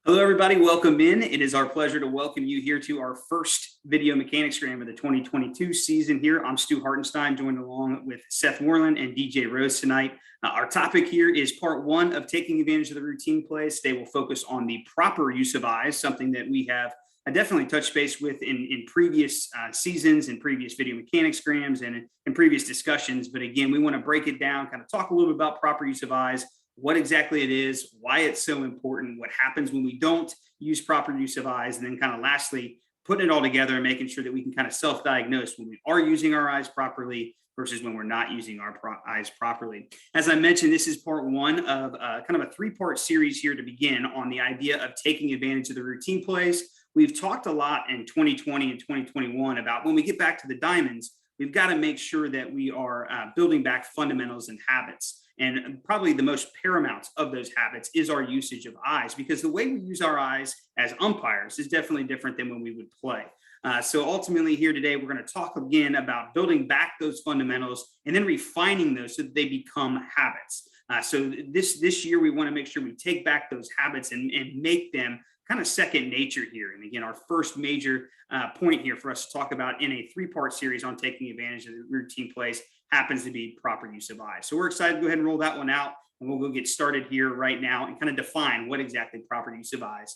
Hello, everybody. Welcome in. It is our pleasure to welcome you here to our first video mechanics scram of the 2022 season here. I'm Stu Hartenstein, joined along with Seth Moreland and DJ Rose tonight. Our topic here is part one of taking advantage of the routine plays. Today we'll focus on the proper use of eyes, something that we have definitely touched base with in previous seasons and previous video mechanics scrams and in previous discussions. But again, we want to break it down, kind of talk a little bit about proper use of eyes, what exactly it is, why it's so important, what happens when we don't use proper use of eyes, and then kind of lastly, putting it all together and making sure that we can kind of self-diagnose when we are using our eyes properly versus when we're not using our eyes properly. As I mentioned, this is part one of kind of a three-part series here to begin on the idea of taking advantage of the routine plays. We've talked a lot in 2020 and 2021 about when we get back to the diamonds, we've got to make sure that we are building back fundamentals and habits. And probably the most paramount of those habits is our usage of eyes, because the way we use our eyes as umpires is definitely different than when we would play. So ultimately here today, we're going to talk again about building back those fundamentals and then refining those so that they become habits. So this year, we want to make sure we take back those habits and make them kind of second nature here. And again, our first major point here for us to talk about in a three-part series on taking advantage of the routine plays happens to be proper use of eyes. So we're excited to go ahead and roll that one out, and we'll go get started here right now and kind of define what exactly proper use of eyes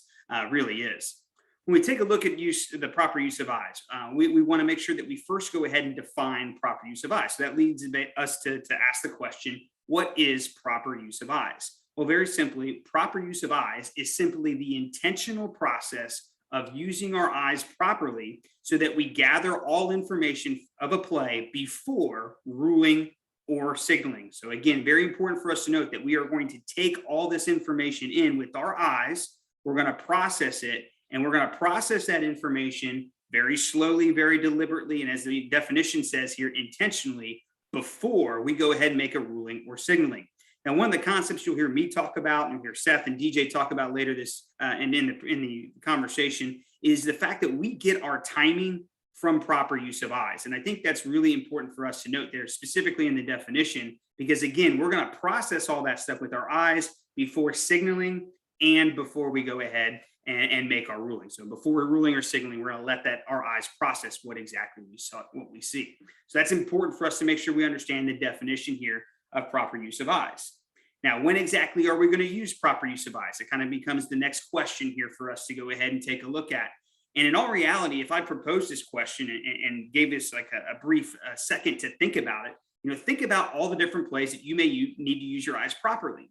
really is. When we take a look at the proper use of eyes, we want to make sure that we first go ahead and define proper use of eyes. So that leads us to ask the question, what is proper use of eyes? Well, very simply, proper use of eyes is simply the intentional process of using our eyes properly so that we gather all information of a play before ruling or signaling. So again, very important for us to note that we are going to take all this information in with our eyes. We're going to process it, and we're going to process that information very slowly, very deliberately, and as the definition says here, intentionally, before we go ahead and make a ruling or signaling. Now, one of the concepts you'll hear me talk about and hear Seth and DJ talk about later this and in the conversation is the fact that we get our timing from proper use of eyes. And I think that's really important for us to note there, specifically in the definition, because again, we're going to process all that stuff with our eyes before signaling and before we go ahead and make our ruling. So before we're ruling or signaling, we're going to let our eyes process what exactly what we see. So that's important for us to make sure we understand the definition here of proper use of eyes. Now, when exactly are we going to use proper use of eyes? It kind of becomes the next question here for us to go ahead and take a look at. And in all reality, if I proposed this question and gave this like a brief second to think about it, think about all the different plays that you may need to use your eyes properly.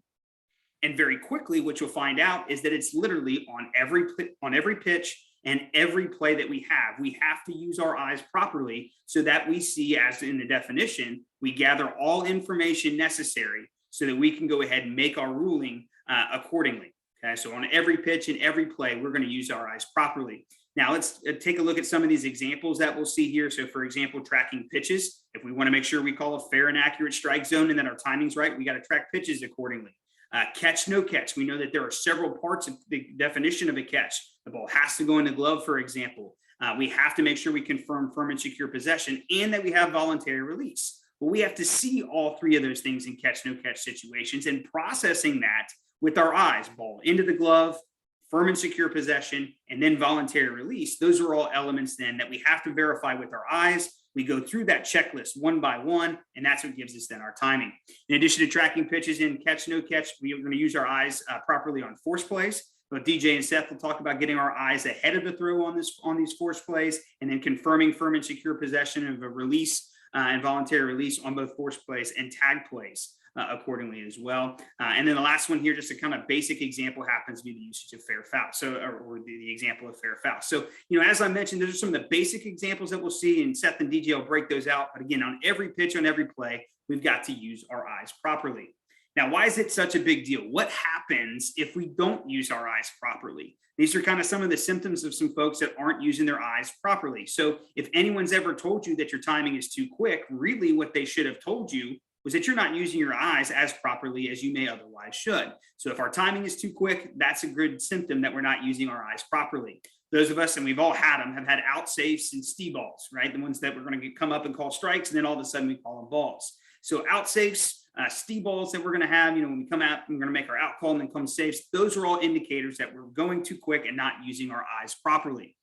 And very quickly, what you'll find out is that it's literally on every pitch and every play that we have to use our eyes properly so that we see, as in the definition, we gather all information necessary so that we can go ahead and make our ruling accordingly. Okay, so on every pitch and every play, we're going to use our eyes properly. Now, let's take a look at some of these examples that we'll see here. So, for example, tracking pitches. If we want to make sure we call a fair and accurate strike zone and that our timing's right, we got to track pitches accordingly. Catch, no catch. We know that there are several parts of the definition of a catch. The ball has to go in the glove, for example. We have to make sure we confirm firm and secure possession and that we have voluntary release. But we have to see all three of those things in catch, no catch situations and processing that with our eyes. Ball into the glove, firm and secure possession, and then voluntary release. Those are all elements then that we have to verify with our eyes. We go through that checklist one by one, and that's what gives us then our timing. In addition to tracking pitches in catch, no catch, we are going to use our eyes properly on force plays. But DJ and Seth will talk about getting our eyes ahead of the throw on these force plays, and then confirming firm and secure possession of a release and voluntary release on both force plays and tag plays accordingly as well. And then the last one here, just a kind of basic example, happens to be the usage of fair foul. So, or the example of fair foul. So, as I mentioned, those are some of the basic examples that we'll see, and Seth and DJ will break those out. But again, on every pitch, on every play, we've got to use our eyes properly. Now, why is it such a big deal? What happens if we don't use our eyes properly? These are kind of some of the symptoms of some folks that aren't using their eyes properly. So if anyone's ever told you that your timing is too quick, really what they should have told you was that you're not using your eyes as properly as you may otherwise should. So if our timing is too quick, that's a good symptom that we're not using our eyes properly. Those of us, and we've all had them, have had out safes and stee balls, right? The ones that we're going to come up and call strikes, and then all of a sudden we call them balls. So out safes, steam balls that we're going to have, when we come out, we're going to make our out call and then come safes. Those are all indicators that we're going too quick and not using our eyes properly.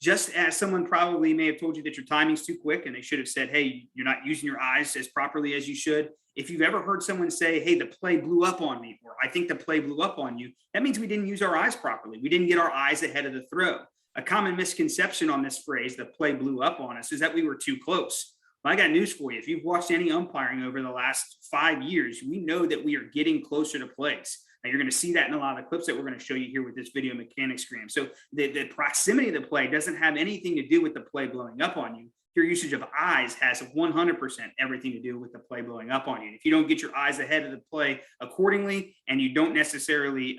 Just as someone probably may have told you that your timing's too quick and they should have said, hey, you're not using your eyes as properly as you should. If you've ever heard someone say, hey, the play blew up on me, or I think the play blew up on you, that means we didn't use our eyes properly. We didn't get our eyes ahead of the throw. A common misconception on this phrase, the play blew up on us, is that we were too close. Well, I got news for you. If you've watched any umpiring over the last 5 years, we know that we are getting closer to plays. Now, you're going to see that in a lot of the clips that we're going to show you here with this video mechanicsgram. So the proximity of the play doesn't have anything to do with the play blowing up on you. Your usage of eyes has 100% everything to do with the play blowing up on you. If you don't get your eyes ahead of the play accordingly, and you don't necessarily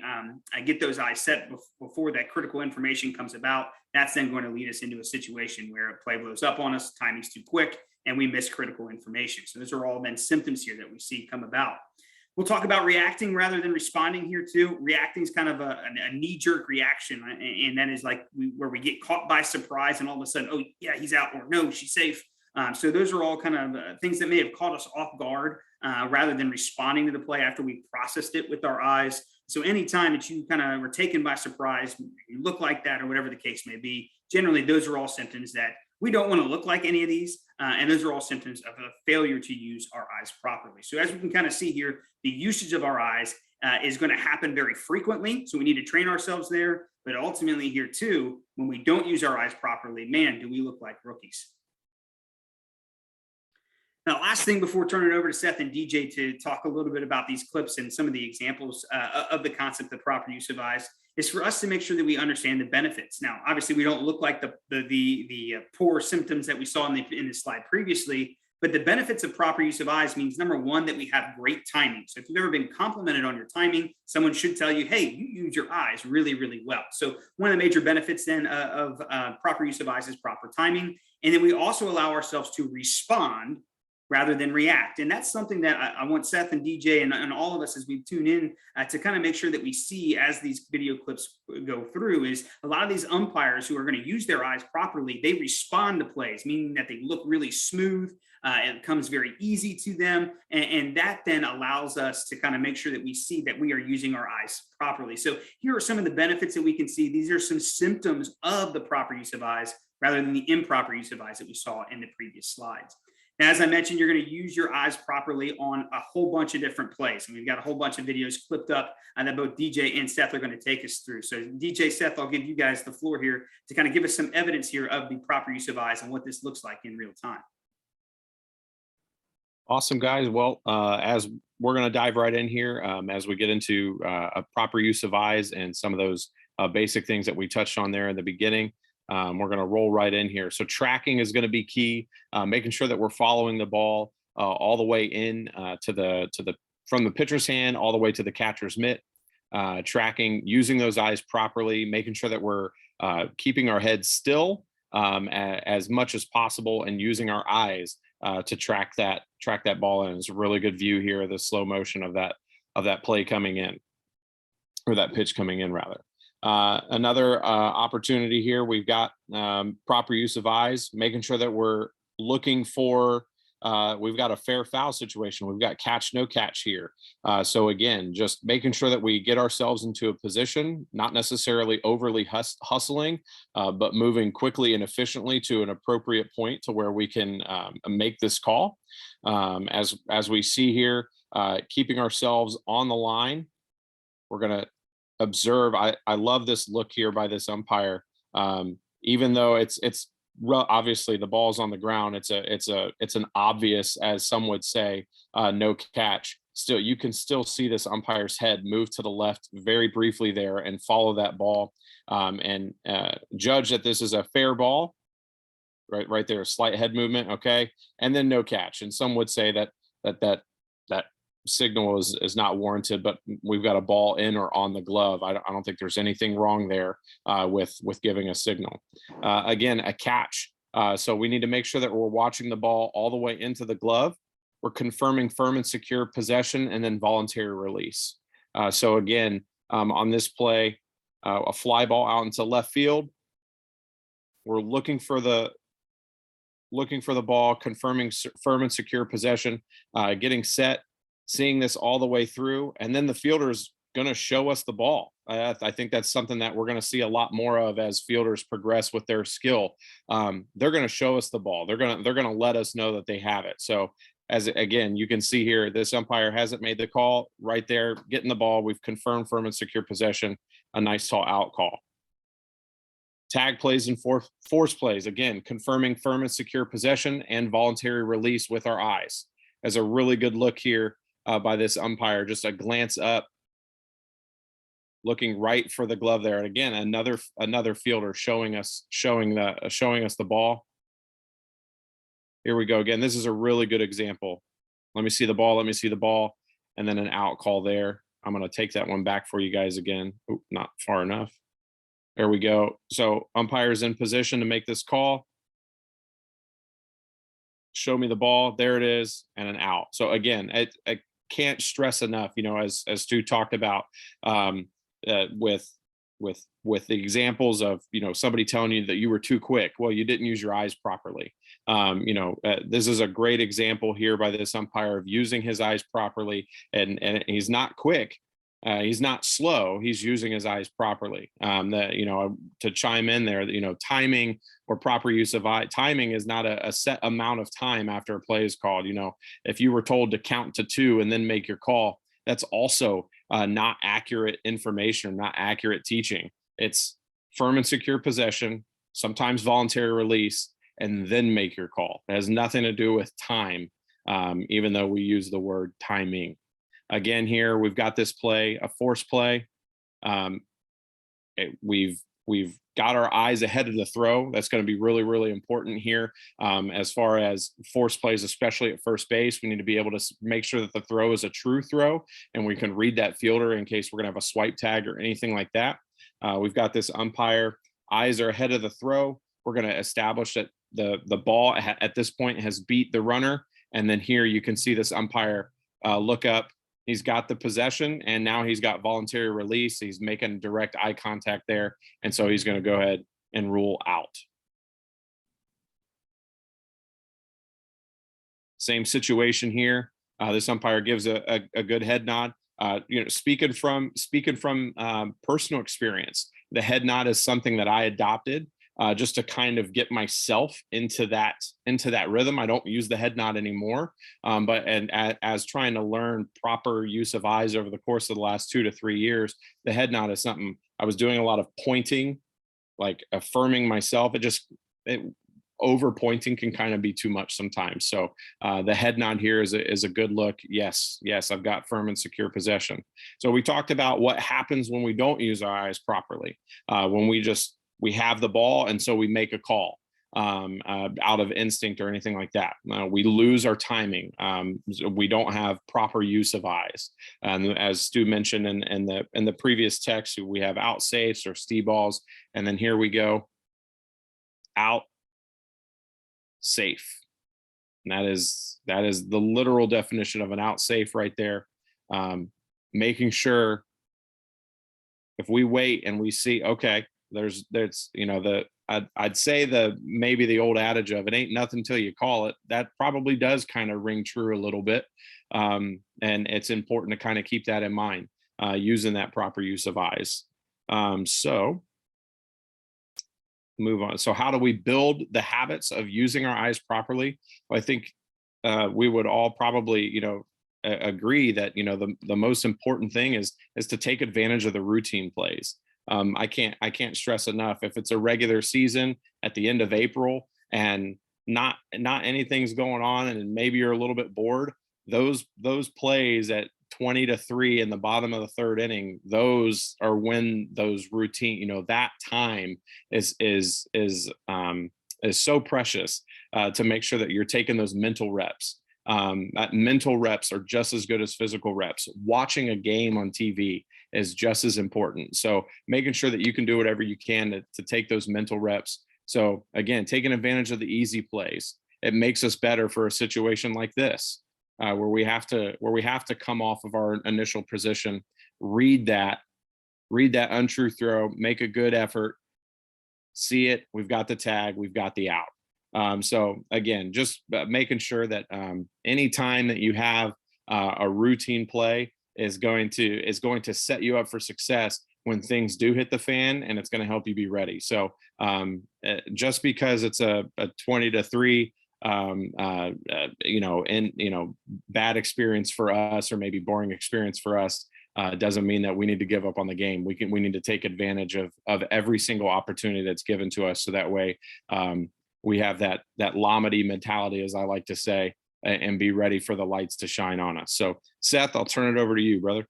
get those eyes set before that critical information comes about, that's then going to lead us into a situation where a play blows up on us, timing's too quick, and we miss critical information. So those are all then symptoms here that we see come about. We'll talk about reacting rather than responding here too. Reacting is kind of a knee-jerk reaction, and that is like where we get caught by surprise and all of a sudden, oh yeah, he's out, or no, she's safe. So those are all kind of things that may have caught us off guard rather than responding to the play after we processed it with our eyes. So anytime that you kind of were taken by surprise, you look like that or whatever the case may be, generally those are all symptoms that we don't want to look like any of these. And those are all symptoms of a failure to use our eyes properly. So as we can kind of see here, the usage of our eyes is going to happen very frequently. So we need to train ourselves there. But ultimately here too, when we don't use our eyes properly, man, do we look like rookies. Now, last thing before turning it over to Seth and DJ to talk a little bit about these clips and some of the examples of the concept of proper use of eyes is for us to make sure that we understand the benefits. Now, obviously, we don't look like the poor symptoms that we saw in the slide previously, but the benefits of proper use of eyes means, number one, that we have great timing. So if you've ever been complimented on your timing, someone should tell you, hey, you use your eyes really, really well. So one of the major benefits then of proper use of eyes is proper timing. And then we also allow ourselves to respond rather than react. And that's something that I want Seth and DJ and all of us as we tune in to kind of make sure that we see as these video clips go through is a lot of these umpires who are going to use their eyes properly, they respond to plays, meaning that they look really smooth. It comes very easy to them. And that then allows us to kind of make sure that we see that we are using our eyes properly. So here are some of the benefits that we can see. These are some symptoms of the proper use of eyes rather than the improper use of eyes that we saw in the previous slides. Now, as I mentioned, you're going to use your eyes properly on a whole bunch of different plays. And we've got a whole bunch of videos clipped up that both DJ and Seth are going to take us through. So DJ, Seth, I'll give you guys the floor here to kind of give us some evidence here of the proper use of eyes and what this looks like in real time. Awesome, guys. Well, as we're going to dive right in here, as we get into a proper use of eyes and some of those basic things that we touched on there in the beginning. We're going to roll right in here. So tracking is going to be key, making sure that we're following the ball all the way in from the pitcher's hand all the way to the catcher's mitt. Tracking, using those eyes properly, making sure that we're keeping our heads still as much as possible, and using our eyes to track that ball in. It's a really good view here of the slow motion of that play coming in, or that pitch coming in rather. Another opportunity here, we've got proper use of eyes, making sure that we're looking for, we've got a fair foul situation. We've got catch, no catch here. So again, just making sure that we get ourselves into a position, not necessarily overly hustling, but moving quickly and efficiently to an appropriate point to where we can make this call. As we see here, keeping ourselves on the line, we're going to observe. I love this look here by this umpire. Even though it's obviously the ball's on the ground, it's an obvious, as some would say, no catch. Still, you can still see this umpire's head move to the left very briefly there and follow that ball, and judge that this is a fair ball. Right there, a slight head movement, okay, and then no catch. And some would say that signal is not warranted, but we've got a ball in or on the glove. I don't think there's anything wrong there with giving a signal. Again, a catch. So we need to make sure that we're watching the ball all the way into the glove. We're confirming firm and secure possession, and then voluntary release. So again, on this play, a fly ball out into left field. We're looking for the looking for the ball, confirming firm and secure possession, getting set, seeing this all the way through, and then the fielder's going to show us the ball. I think that's something that we're going to see a lot more of as fielders progress with their skill. They're going to show us the ball. They're going to let us know that they have it. So as again, you can see here, this umpire hasn't made the call right there, getting the ball. We've confirmed firm and secure possession, a nice tall out call. Tag plays and force plays, again, confirming firm and secure possession and voluntary release with our eyes. As a really good look here by this umpire, just a glance up, looking right for the glove there. And again, another fielder showing us the ball. Here we go again. This is a really good example. Let me see the ball. Let me see the ball. And then an out call there. I'm going to take that one back for you guys again. Oop, not far enough. There we go. So umpire's in position to make this call. Show me the ball. There it is. And an out. So again, I can't stress enough, as Stu talked about, with the examples of, somebody telling you that you were too quick. Well, you didn't use your eyes properly. This is a great example here by this umpire of using his eyes properly, and he's not quick. He's not slow. He's using his eyes properly. To chime in there, timing or proper use of eye. Timing is not a set amount of time after a play is called. If you were told to count to 2 and then make your call, that's also not accurate information, not accurate teaching. It's firm and secure possession, sometimes voluntary release, and then make your call. It has nothing to do with time, even though we use the word timing. Again, here we've got this play, a force play. We've got our eyes ahead of the throw. That's going to be really, really important here. As far as force plays, especially at first base, we need to be able to make sure that the throw is a true throw, and we can read that fielder in case we're going to have a swipe tag or anything like that. We've got this umpire, eyes are ahead of the throw. We're going to establish that the ball at this point has beat the runner. And then here you can see this umpire look up. He's got the possession, and now he's got voluntary release. He's making direct eye contact there. And so he's going to go ahead and rule out. Same situation here. This umpire gives a good head nod. Speaking from personal experience, the head nod is something that I adopted just to kind of get myself into that rhythm. I don't use the head nod anymore, but as trying to learn proper use of eyes over the course of the last 2 to 3 years, the head nod is something I was doing a lot of pointing, like affirming myself. Over pointing can kind of be too much sometimes. So the head nod here is a good look. Yes, I've got firm and secure possession. So we talked about what happens when we don't use our eyes properly, when we have the ball, and so we make a call out of instinct or anything like that. We lose our timing. We don't have proper use of eyes. And as Stu mentioned in the previous text, we have out safes or stee balls, and then here we go, out safe. And that is the literal definition of an out safe right there. Making sure if we wait and we see, okay, there's I'd say maybe the old adage of it ain't nothing till you call it, that probably does kind of ring true a little bit. And it's important to kind of keep that in mind, using that proper use of eyes. So move on. So how do we build the habits of using our eyes properly? Well, I think we would all probably, agree that, the most important thing is to take advantage of the routine plays. I can't stress enough, if it's a regular season at the end of April and not anything's going on and maybe you're a little bit bored, those plays at 20-3 in the bottom of the third inning, those are when those routine, that time is so precious to make sure that you're taking those mental reps. Mental reps are just as good as physical reps. Watching a game on TV is just as important. So making sure that you can do whatever you can to take those mental reps. So again, taking advantage of the easy plays, it makes us better for a situation like this, where we have to come off of our initial position, read that untrue throw, make a good effort, see it, we've got the tag, we've got the out. So again, just making sure that any time that you have a routine play is going to set you up for success when things do hit the fan, and it's going to help you be ready. So just because it's a 20-3 bad experience for us, or maybe boring experience for us, doesn't mean that we need to give up on the game. We need to take advantage of every single opportunity that's given to us, so that way we have that Lamedy mentality, as I like to say, and be ready for the lights to shine on us. So Seth, I'll turn it over to you, brother.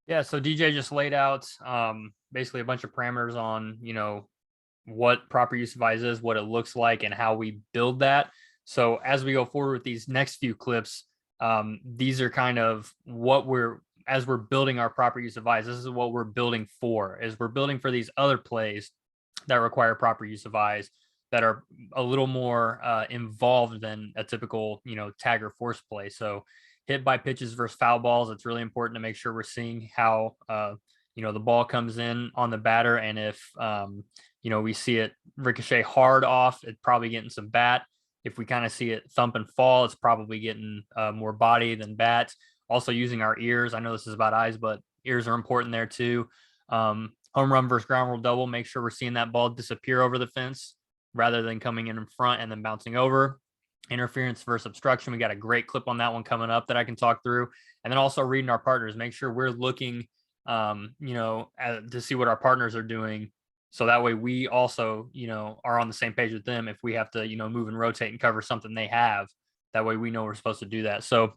Yeah, so DJ just laid out basically a bunch of parameters on, what proper use of eyes is, what it looks like, and how we build that. So as we go forward with these next few clips, these are kind of what as we're building our proper use of eyes, this is what we're building for, is we're building for these other plays that require proper use of eyes, that are a little more involved than a typical, tag or force play. So hit by pitches versus foul balls, it's really important to make sure we're seeing how, the ball comes in on the batter. And if, we see it ricochet hard off, it's probably getting some bat. If we kind of see it thump and fall, it's probably getting more body than bat. Also using our ears. I know this is about eyes, but ears are important there too. Home run versus ground rule double, make sure we're seeing that ball disappear over the fence rather than coming in front and then bouncing over. Interference versus obstruction, we got a great clip on that one coming up that I can talk through. And then also reading our partners, make sure we're looking to see what our partners are doing, so that way we also are on the same page with them if we have to move and rotate and cover something they have. That way we know we're supposed to do that. So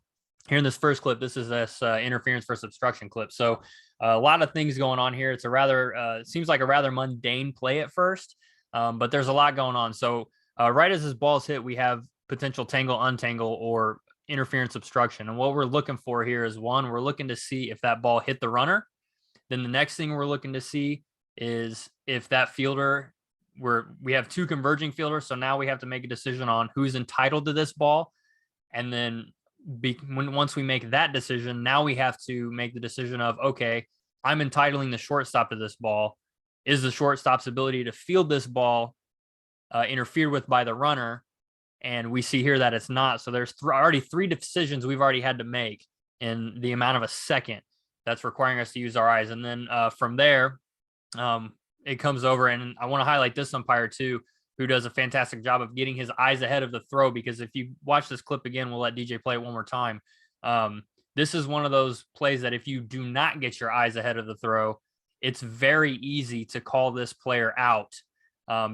here in this first clip, this is this interference versus obstruction clip. So a lot of things going on here. It's a rather seems like a rather mundane play at first, but there's a lot going on. So right as this ball's hit, we have potential tangle, untangle, or interference obstruction. And what we're looking for here is, one, we're looking to see if that ball hit the runner. Then the next thing we're looking to see is if that fielder, we have two converging fielders. So now we have to make a decision on who's entitled to this ball. And then once we make that decision, now we have to make the decision of, okay, I'm entitling the shortstop to this ball. Is the shortstop's ability to field this ball interfered with by the runner? And we see here that it's not. So there's already three decisions we've already had to make in the amount of a second that's requiring us to use our eyes. And then from there, it comes over. And I want to highlight this umpire too, who does a fantastic job of getting his eyes ahead of the throw. Because if you watch this clip again, we'll let DJ play it one more time. This is one of those plays that if you do not get your eyes ahead of the throw, it's very easy to call this player out.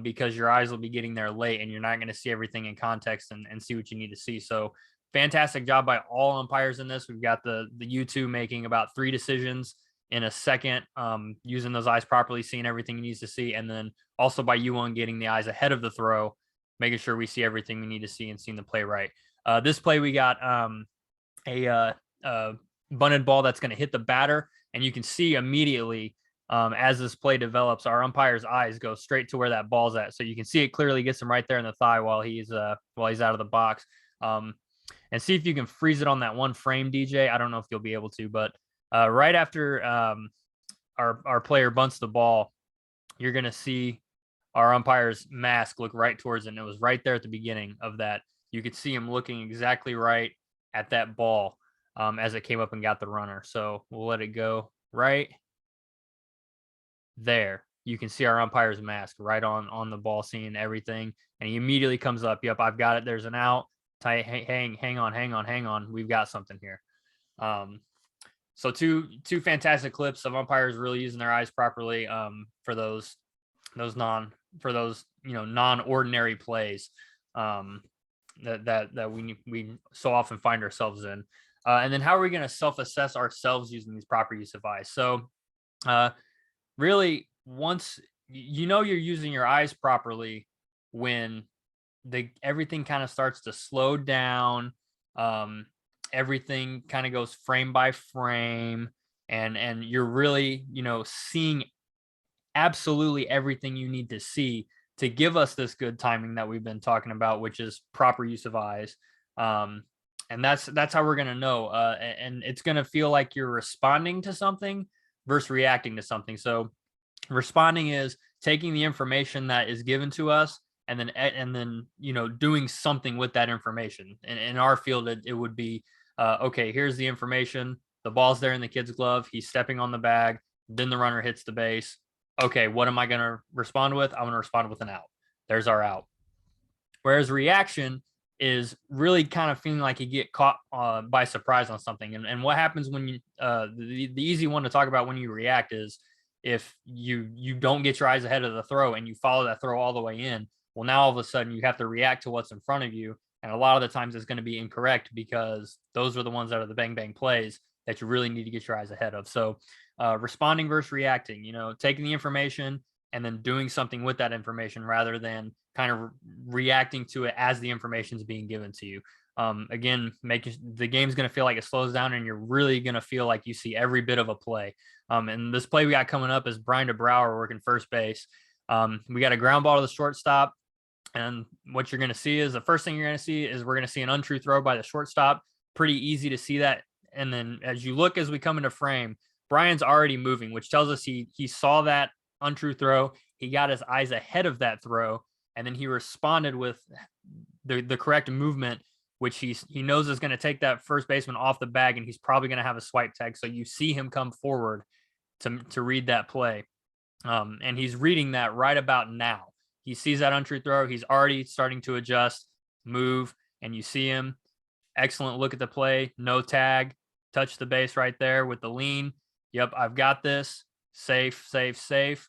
Because your eyes will be getting there late and you're not going to see everything in context and see what you need to see. So fantastic job by all umpires in this. We've got the U2 making about 3 decisions in a second, using those eyes properly, seeing everything he needs to see. And then also by U1 getting the eyes ahead of the throw, making sure we see everything we need to see and seeing the play right. This play, we got a bunted ball that's going to hit the batter. And you can see immediately, as this play develops, our umpire's eyes go straight to where that ball's at. So you can see it clearly, gets him right there in the thigh while he's out of the box. And see if you can freeze it on that one frame, DJ. I don't know if you'll be able to, but right after our player bunts the ball, you're going to see our umpire's mask look right towards it. And it was right there at the beginning of that. You could see him looking exactly right at that ball as it came up and got the runner. So we'll let it go right there. You can see our umpire's mask right on the ball, seeing everything. And he immediately comes up. Yep, I've got it. There's an out. Hang on. We've got something here. So two fantastic clips of umpires really using their eyes properly for those non-ordinary plays that we so often find ourselves in. And then how are we going to self-assess ourselves using these proper use of eyes? So really, once you're using your eyes properly, when everything kind of starts to slow down, everything kind of goes frame by frame, and you're really seeing absolutely everything you need to see to give us this good timing that we've been talking about, which is proper use of eyes. And that's how we're going to know. And it's going to feel like you're responding to something versus reacting to something. So responding is taking the information that is given to us and then doing something with that information. And in our field, it would be okay. Here's the information. The ball's there in the kid's glove. He's stepping on the bag. Then the runner hits the base. Okay, what am I going to respond with? I'm going to respond with an out. There's our out. Whereas reaction is really kind of feeling like you get caught by surprise on something. And what happens when you the easy one to talk about when you react is if you don't get your eyes ahead of the throw and you follow that throw all the way in. Well, now all of a sudden you have to react to what's in front of you. And a lot of the times it's going to be incorrect because those are the ones that are the bang bang plays that you really need to get your eyes ahead of. So responding versus reacting, taking the information and then doing something with that information rather than kind of reacting to it as the information is being given to you. Again, making the game's going to feel like it slows down and you're really going to feel like you see every bit of a play. And this play we got coming up is Brian DeBrouwer working first base. We got a ground ball to the shortstop. And what you're going to see is the first thing you're going to see is we're going to see an untrue throw by the shortstop. Pretty easy to see that. And then as you look, as we come into frame, Brian's already moving, which tells us he saw that untrue throw. He got his eyes ahead of that throw. And then he responded with the correct movement, which he knows is going to take that first baseman off the bag. And he's probably going to have a swipe tag. So you see him come forward to read that play. And he's reading that right about now. He sees that untrue throw. He's already starting to adjust, move, and you see him. Excellent look at the play. No tag. Touch the base right there with the lean. Yep, I've got this. Safe, safe, safe.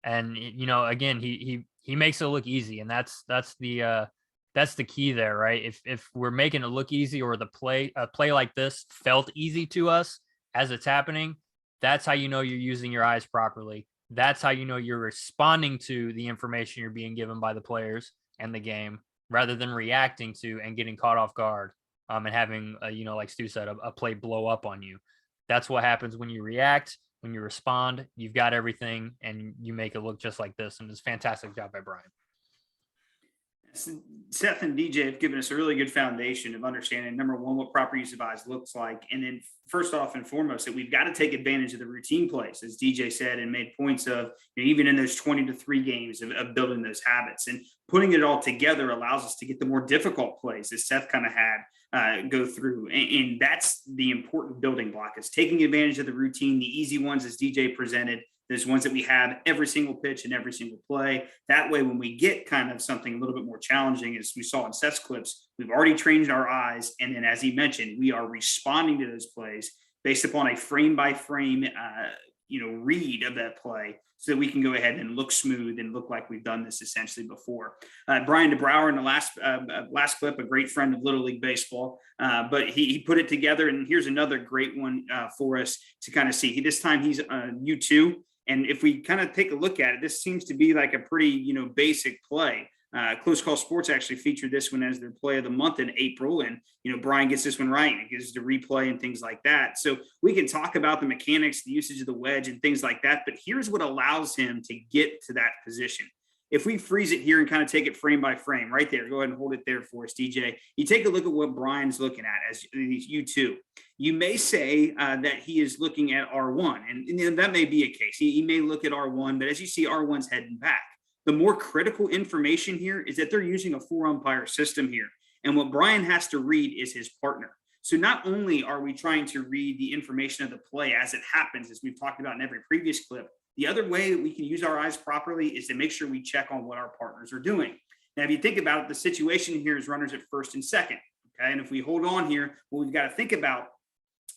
And again, he makes it look easy, and that's the key there, right? If we're making it look easy, or a play like this felt easy to us as it's happening, that's how you're using your eyes properly. That's how you're responding to the information you're being given by the players and the game, rather than reacting to and getting caught off guard and having, like Stu said, a play blow up on you. That's what happens when you react. When you respond, you've got everything and you make it look just like this. And it's a fantastic job by Brian. Seth and DJ have given us a really good foundation of understanding, number one, what proper use of eyes looks like. And then first off and foremost, that we've got to take advantage of the routine plays, as DJ said, and made points of, even in those 20-3 games of building those habits. And putting it all together allows us to get the more difficult plays that Seth kind of had go through. And that's the important building block, is taking advantage of the routine, the easy ones as DJ presented, those ones that we have every single pitch and every single play. That way, when we get kind of something a little bit more challenging, as we saw in Seth's clips, we've already trained our eyes. And then, as he mentioned, we are responding to those plays based upon a frame by frame, read of that play, so that we can go ahead and look smooth and look like we've done this essentially before. Brian DeBrouwer in the last clip, a great friend of Little League Baseball, but he put it together. And here's another great one for us to kind of see. This time he's U2. And if we kind of take a look at it, this seems to be like a pretty, basic play. Close Call Sports actually featured this one as their play of the month in April. And, Brian gets this one right. It gives the replay and things like that. So we can talk about the mechanics, the usage of the wedge and things like that. But here's what allows him to get to that position. If we freeze it here and kind of take it frame by frame right there, go ahead and hold it there for us, DJ. You take a look at what Brian's looking at as U2. You may say that he is looking at R1, and that may be a case. He may look at R1, but as you see, R1's heading back. The more critical information here is that they're using a 4-umpire system here. And what Brian has to read is his partner. So not only are we trying to read the information of the play as it happens, as we've talked about in every previous clip, the other way that we can use our eyes properly is to make sure we check on what our partners are doing. Now, if you think about it, the situation here is runners at first and second. Okay. And if we hold on here, what we've got to think about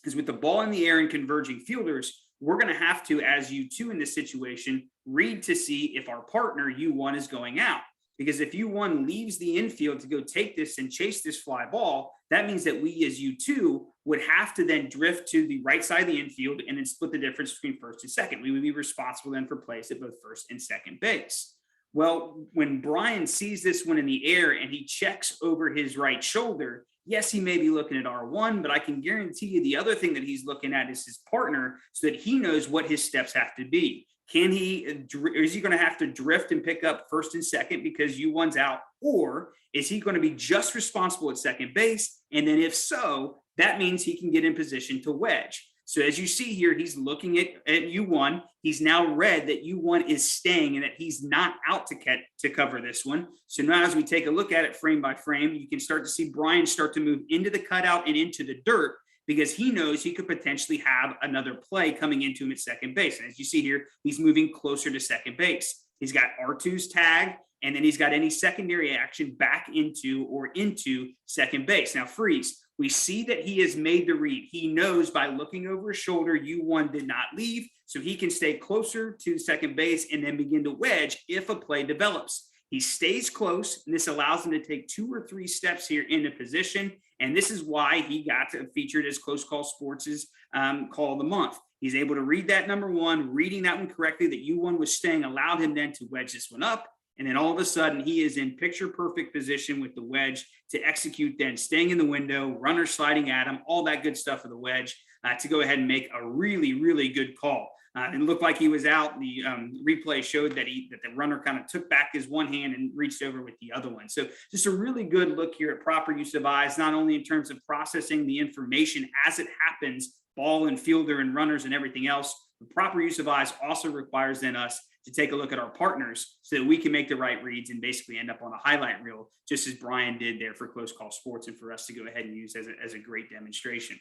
is, with the ball in the air and converging fielders, we're going to have to, as U2 in this situation, read to see if our partner U1 is going out. Because if U1 leaves the infield to go take this and chase this fly ball, that means that we as U2 would have to then drift to the right side of the infield and then split the difference between first and second. We would be responsible then for plays at both first and second base. Well, when Brian sees this one in the air and he checks over his right shoulder, yes, he may be looking at R1, but I can guarantee you the other thing that he's looking at is his partner, so that he knows what his steps have to be. Is he going to have to drift and pick up first and second because U1's out? Or is he going to be just responsible at second base? And then if so, that means he can get in position to wedge. So as you see here, he's looking at U1. He's now read that U1 is staying and that he's not out to cover this one. So now as we take a look at it frame by frame, you can start to see Brian start to move into the cutout and into the dirt, because he knows he could potentially have another play coming into him at second base. And as you see here, he's moving closer to second base. He's got R2's tag, and then he's got any secondary action back into second base. Now, Freeze, we see that he has made the read. He knows by looking over his shoulder, U1 did not leave, so he can stay closer to second base and then begin to wedge if a play develops. He stays close, and this allows him to take 2 or 3 steps here into position. And this is why he got featured as Close Call Sports' Call of the Month. He's able to read that number one, reading that one correctly, that U1 was staying, allowed him then to wedge this one up. And then all of a sudden, he is in picture perfect position with the wedge to execute, then staying in the window, runner sliding at him, all that good stuff of the wedge to go ahead and make a really, really good call. It looked like he was out. The replay showed that the runner kind of took back his one hand and reached over with the other one. So just a really good look here at proper use of eyes, not only in terms of processing the information as it happens, ball and fielder and runners and everything else. The proper use of eyes also requires then us to take a look at our partners so that we can make the right reads and basically end up on a highlight reel, just as Brian did there for Close Call Sports, and for us to go ahead and use as a great demonstration.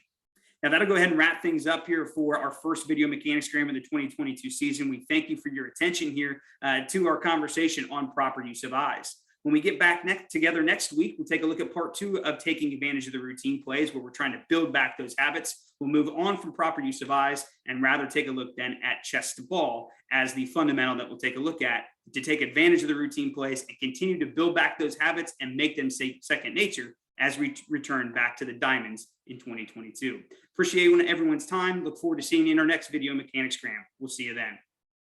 Now that'll go ahead and wrap things up here for our first video mechanicsgram of the 2022 season. We thank you for your attention here to our conversation on proper use of eyes. When we get back together next week, we'll take a look at part 2 of taking advantage of the routine plays, where we're trying to build back those habits. We'll move on from proper use of eyes and rather take a look then at chest to ball as the fundamental that we'll take a look at to take advantage of the routine plays and continue to build back those habits and make them second nature as we return back to the diamonds in 2022. Appreciate everyone's time. Look forward to seeing you in our next video mechanicsgram. We'll see you then.